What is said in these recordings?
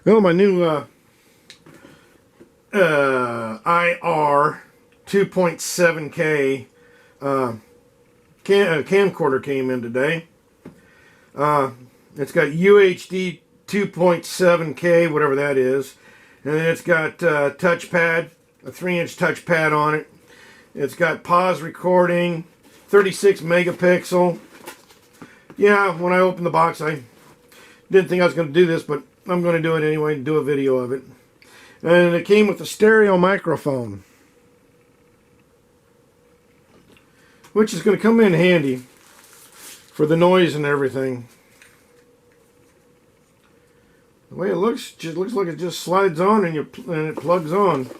Well, my new IR 2.7K camcorder came in today. It's got UHD 2.7K, whatever that is. And then it's got touchpad, a 3-inch touchpad on it. It's got pause recording, 36 megapixel. Yeah, when I opened the box, I didn't think I was going to do this, but I'm going to do it anyway and do a video of it. And it came with a stereo microphone, which is going to come in handy for the noise and everything. The way it looks, just looks like it just slides on and it plugs on.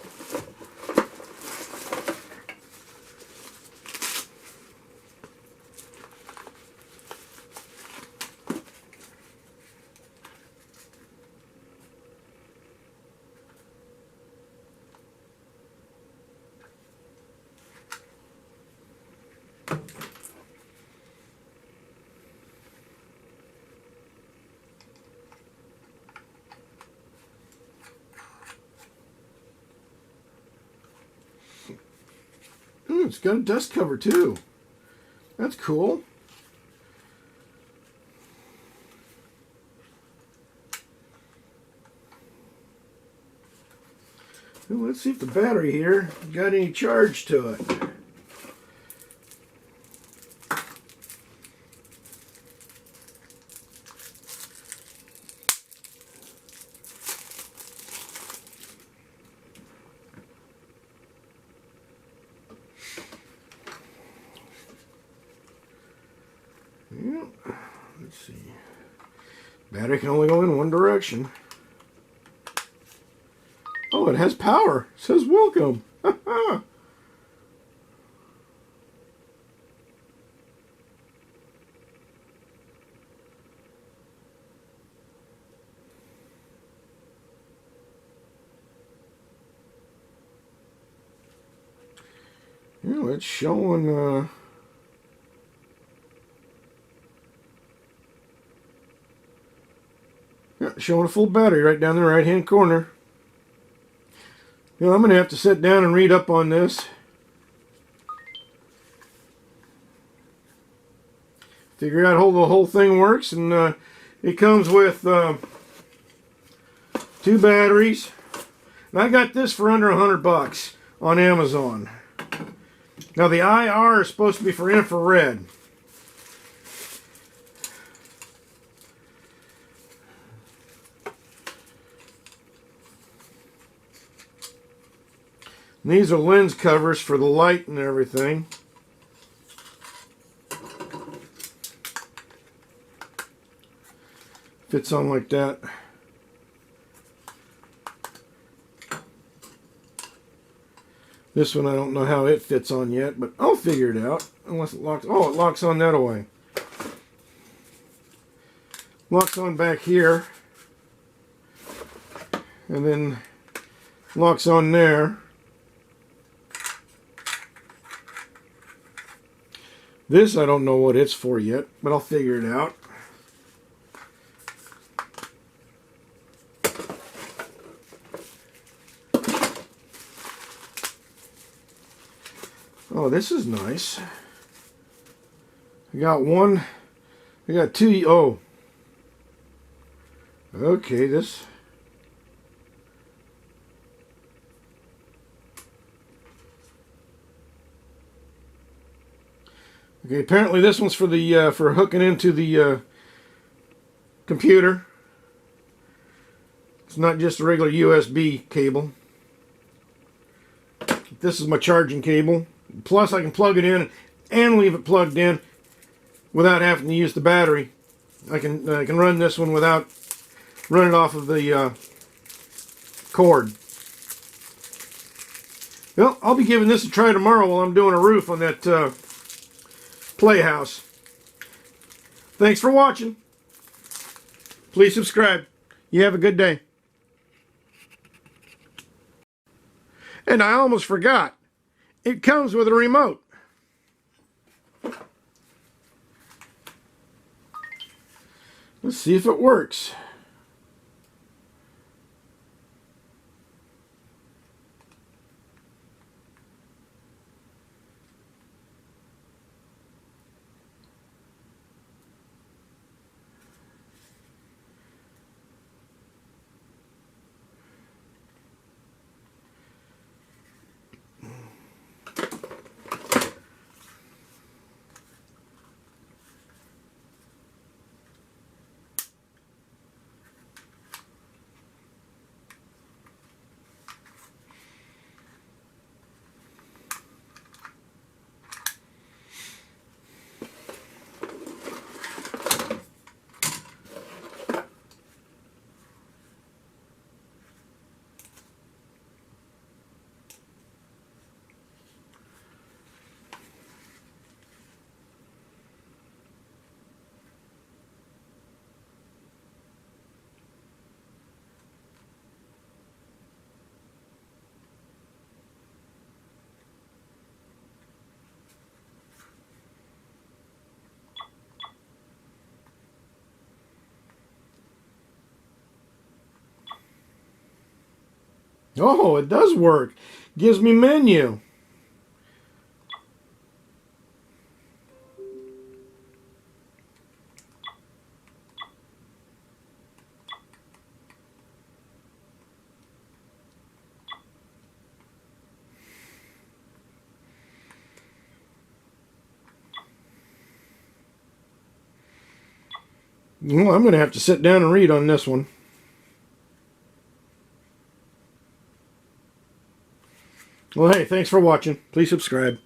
It's got a dust cover too. That's cool. Well, let's see if the battery here got any charge to it. Yeah, let's see. Battery can only go in one direction. Oh, it has power. It says welcome. Yeah, it's showing showing a full battery right down the right hand corner. You know, I'm going to have to sit down and read up on this. Figure out how the whole thing works. And it comes with 2 batteries. And I got this for under $100 on Amazon. Now the IR is supposed to be for infrared. And these are lens covers for the light and everything. Fits on like that. This one I don't know how it fits on yet, but I'll figure it out. Unless it locks. Oh, it locks on that away. Locks on back here. And then locks on there. This I don't know what it's for yet, but I'll figure it out. Oh, this is nice. I got one. I got 2. Oh. Okay, this. Okay, apparently this one's for the for hooking into the computer. It's not just a regular USB cable. This is my charging cable. Plus, I can plug it in and leave it plugged in without having to use the battery. I can run this one without running off of the cord. Well, I'll be giving this a try tomorrow while I'm doing a roof on that playhouse. Thanks for watching. Please subscribe. You have a good day. And I almost forgot. It comes with a remote. Let's see if it works. Oh, it does work. Gives me menu. Well, I'm going to have to sit down and read on this one. Well, hey, thanks for watching. Please subscribe.